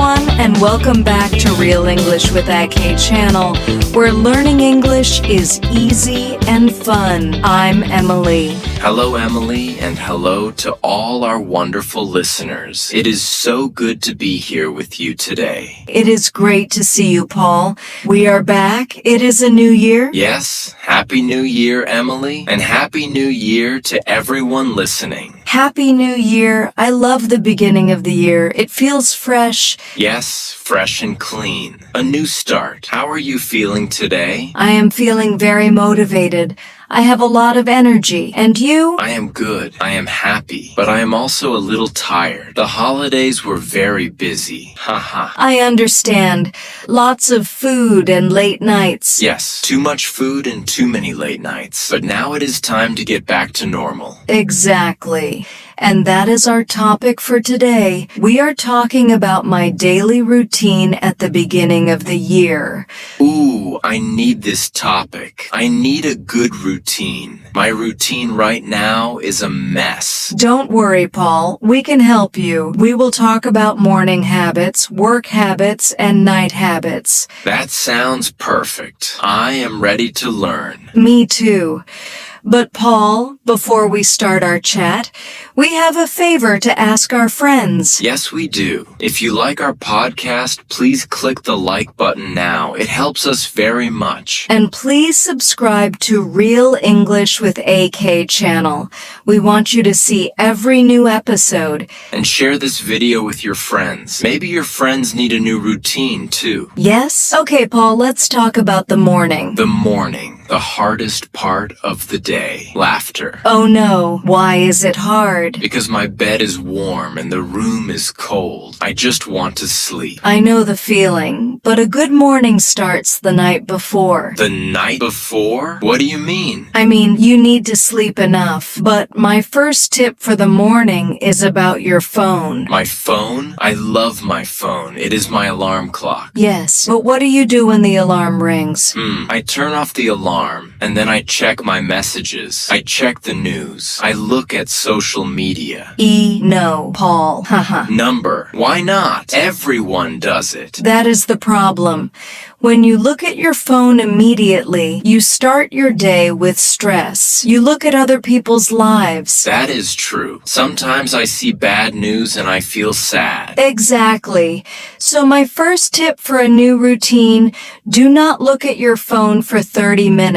everyone, and welcome back to Real English with AK channel, where learning English is easy and fun. I'm Emily. Hello, Emily, and hello to all our wonderful listeners. It is so good to be here with you today. It is great to see you, Paul. We are back. It is a new year. Yes, Happy New Year, Emily, and Happy New Year to everyone listening. Happy New Year. I love the beginning of the year. It feels fresh. Yes, fresh and clean. A new start. How are you feeling today? I am feeling very motivated. I have a lot of energy. And you? I am good. I am happy. But I am also a little tired. The holidays were very busy. Haha. I understand. Lots of food and late nights. Yes, too much food and too many late nights. But now it is time to get back to normal. Exactly. And that is our topic for today. We are talking about my daily routine at the beginning of the year. Ooh, I need this topic. I need a good routine. My routine right now is a mess. Don't worry, Paul. We can help you. We will talk about morning habits, work habits, and night habits. That sounds perfect. I am ready to learn. Me too. But Paul, before we start our chat, we have a favor to ask our friends. Yes, we do. If you like our podcast, please click the like button now. It helps us very much. And please subscribe to Real English with AK channel. We want you to see every new episode. And share this video with your friends. Maybe your friends need a new routine too. Yes? Okay, Paul, let's talk about the morning. The morning. The hardest part of the day. Laughter. Oh no, why is it hard? Because my bed is warm and the room is cold. I just want to sleep. I know the feeling, but a good morning starts the night before. The night before? What do you mean? I mean, you need to sleep enough, but my first tip for the morning is about your phone. My phone? I love my phone. It is my alarm clock. Yes, but what do you do when the alarm rings? I turn off the alarm. And then I check my messages. I check the news. I look at social media. No, Paul. Haha. Number. Why not? Everyone does it. That is the problem. When you look at your phone immediately, you start your day with stress. You look at other people's lives. That is true. Sometimes I see bad news and I feel sad. Exactly. So my first tip for a new routine, do not look at your phone for 30 minutes.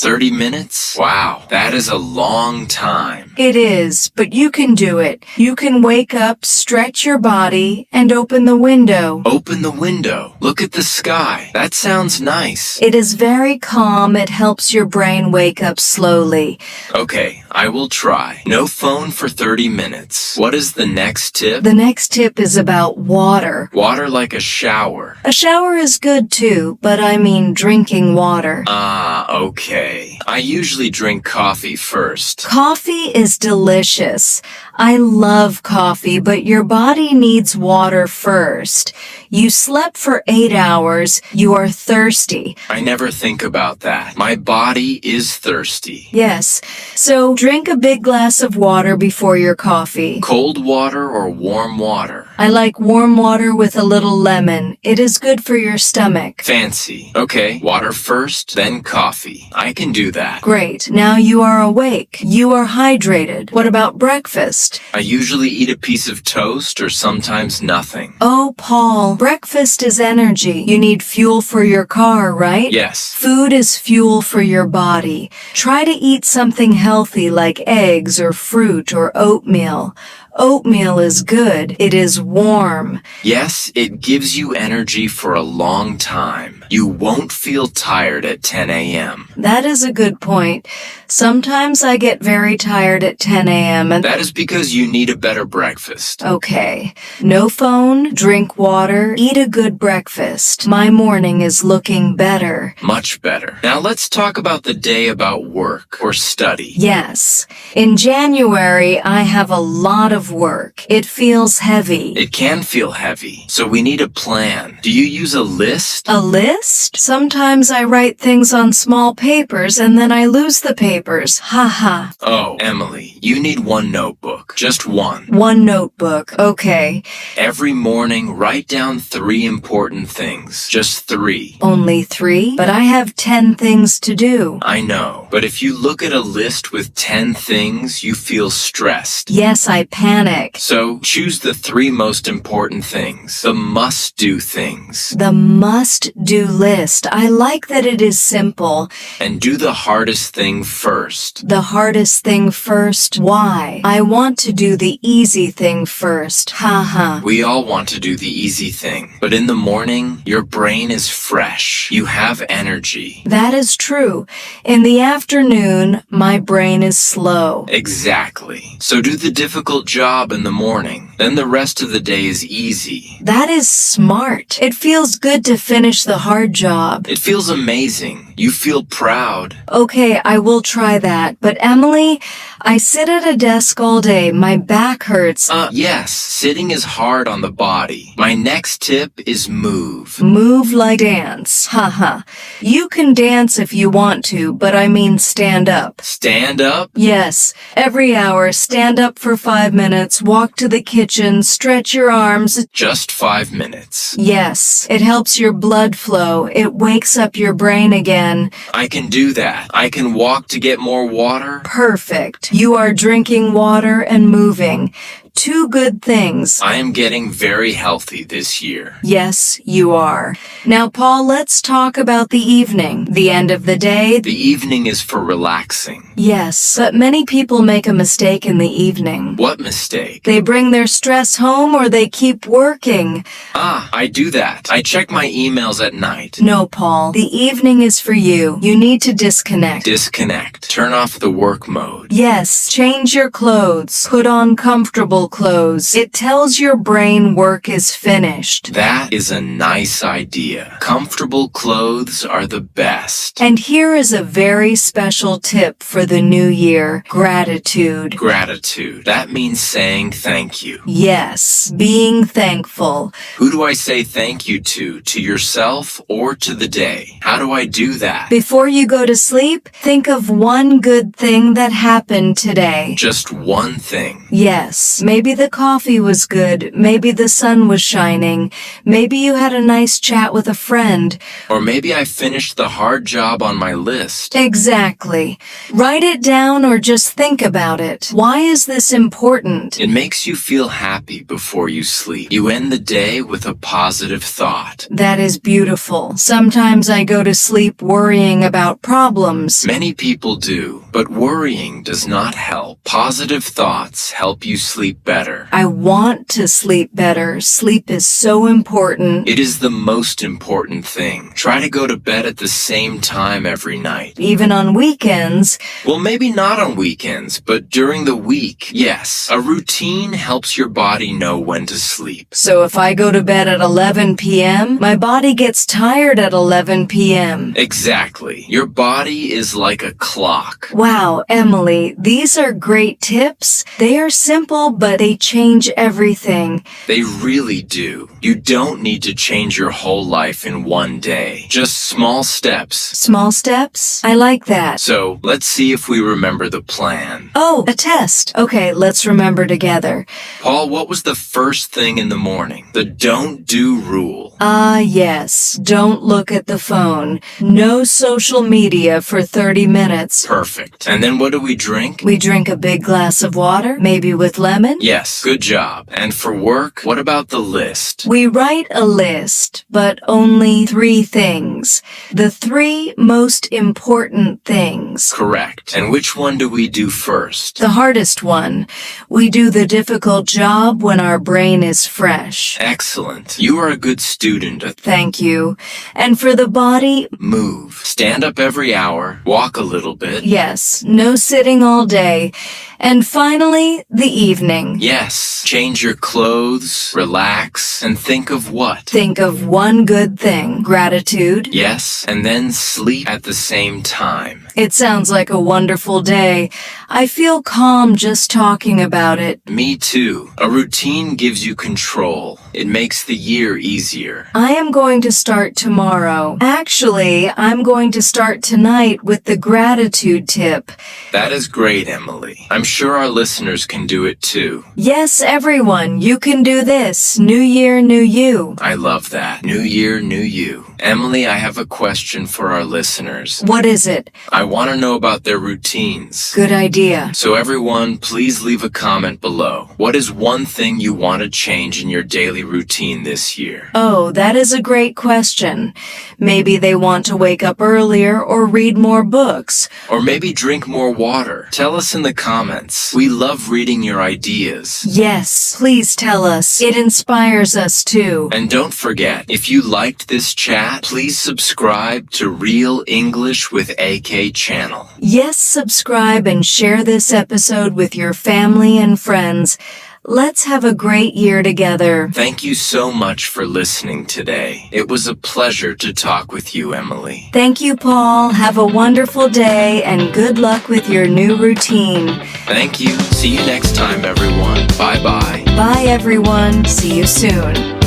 30 minutes? Wow, that is a long time. It is, but you can do it. You can wake up, stretch your body, and open the window. Open the window. Look at the sky. That sounds nice. It is very calm. It helps your brain wake up slowly. Okay, I will try. No phone for 30 minutes. What is the next tip? The next tip is about water. Water like a shower. A shower is good too, but I mean drinking water. Okay. I usually drink coffee first. Coffee is delicious. I love coffee, but your body needs water first. You slept for 8 hours. You are thirsty. I never think about that. My body is thirsty. Yes. So drink a big glass of water before your coffee. Cold water or warm water? I like warm water with a little lemon. It is good for your stomach. Fancy. Okay, water first, then coffee. I can do that. Great. Now you are awake. You are hydrated. What about breakfast? I usually eat a piece of toast or sometimes nothing. Oh, Paul, breakfast is energy. You need fuel for your car, right? Yes. Food is fuel for your body. Try to eat something healthy like eggs or fruit or oatmeal. Oatmeal is good. It is warm. Yes, it gives you energy for a long time. You won't feel tired at 10 a.m. That is a good point. Sometimes I get very tired at 10 a.m. and that is because you need a better breakfast. Okay. No phone, drink water, eat a good breakfast. My morning is looking better. Much better. Now let's talk about the day about work or study. Yes. In January, I have a lot of work. It feels heavy. It can feel heavy, so we need a plan. Do you use a list? A list? list? Sometimes I write things on small papers and then I lose the papers. Ha. Oh, Emily, you need one notebook. Just one. One notebook. Okay. Every morning, write down 3 important things. Just 3. Only 3? But I have 10 things to do. I know, but if you look at a list with 10 things, you feel stressed. Yes, I panic. So choose the 3 most important things, the must-do things. The must-do list. I like that it is simple. And do the hardest thing first. The hardest thing first? Why? I want to do the easy thing first. Ha. We all want to do the easy thing, but in the morning, your brain is fresh. You have energy. That is true. In the afternoon, my brain is slow. Exactly. So do the difficult job in the morning. Then the rest of the day is easy. That is smart. It feels good to finish the hard job. It feels amazing. You feel proud. Okay, I will try that. But Emily, I sit at a desk all day. My back hurts. Yes, sitting is hard on the body. My next tip is move. Move like dance. Ha. You can dance if you want to, but I mean stand up. Stand up? Yes. Every hour, stand up for 5 minutes, walk to the kitchen, stretch your arms. Just 5 minutes. Yes. It helps your blood flow. It wakes up your brain again. I can do that. I can walk to get more water. Perfect. You are drinking water and moving. 2 good things. I am getting very healthy this year. Yes, you are. Now, Paul, let's talk about the evening, the end of the day. The evening is for relaxing. Yes, but many people make a mistake in the evening. What mistake? They bring their stress home or they keep working. I do that. I check my emails at night. No, Paul, the evening is for you. You need to disconnect. Disconnect. Turn off the work mode. Yes, change your clothes. Put on comfortable clothes. It tells your brain work is finished. That is a nice idea. Comfortable clothes are the best. And here is a very special tip for the new year. Gratitude. Gratitude. That means saying thank you. Yes, being thankful. Who do I say thank you to? To yourself or to the day? How do I do that? Before you go to sleep, think of one good thing that happened today. Just one thing. Yes, maybe the coffee was good. Maybe the sun was shining. Maybe you had a nice chat with a friend. Or maybe I finished the hard job on my list. Exactly. Write it down or just think about it. Why is this important? It makes you feel happy before you sleep. You end the day with a positive thought. That is beautiful. Sometimes I go to sleep worrying about problems. Many people do, but worrying does not help. Positive thoughts help you sleep better. I want to sleep better. Sleep is so important. It is the most important thing. Try to go to bed at the same time every night. Even on weekends. Well, maybe not on weekends, but during the week. Yes, a routine helps your body know when to sleep. So if I go to bed at 11 p.m., my body gets tired at 11 p.m. Exactly. Your body is like a clock. Wow, Emily, these are great tips. They are simple, but they change everything. They really do. You don't need to change your whole life in one day. Just small steps. Small steps? I like that. So, let's see if we remember the plan. Oh, a test. Okay, let's remember together. Paul, what was the first thing in the morning? The don't do rule. Yes. Don't look at the phone. No social media for 30 minutes. Perfect. And then what do we drink? We drink a big glass of water, maybe with lemon. Yes, good job. And for work, what about the list? We write a list, but only 3 things. The 3 most important things. Correct. And which one do we do first? The hardest one. We do the difficult job when our brain is fresh. Excellent. You are a good student. Thank you. And for the body, move. Stand up every hour. Walk a little bit. Yes. No sitting all day. And finally, the evening. Yes. Change your clothes, relax, and think of what? Think of one good thing. Gratitude. Yes. And then sleep at the same time. It sounds like a wonderful day. I feel calm just talking about it. Me too. A routine gives you control. It makes the year easier. I am going to start tomorrow. Actually, I'm going to start tonight with the gratitude tip. That is great, Emily. I'm sure our listeners can do it too. Yes, everyone, you can do this. New year, new you. I love that. New year, new you. Emily, I have a question for our listeners. What is it? I want to know about their routines. Good idea. So everyone, please leave a comment below. What is one thing you want to change in your daily routine this year? Oh, that is a great question. Maybe they want to wake up earlier or read more books. Or maybe drink more water. Tell us in the comments. We love reading your ideas. Yes, please tell us. It inspires us too. And don't forget, if you liked this chat, please subscribe to Real English with AK channel. Yes, subscribe and share this episode with your family and friends. Let's have a great year together. Thank you so much for listening today. It was a pleasure to talk with you, Emily. Thank you, Paul. Have a wonderful day and good luck with your new routine. Thank you. See you next time, everyone. Bye-bye. Bye, everyone. See you soon.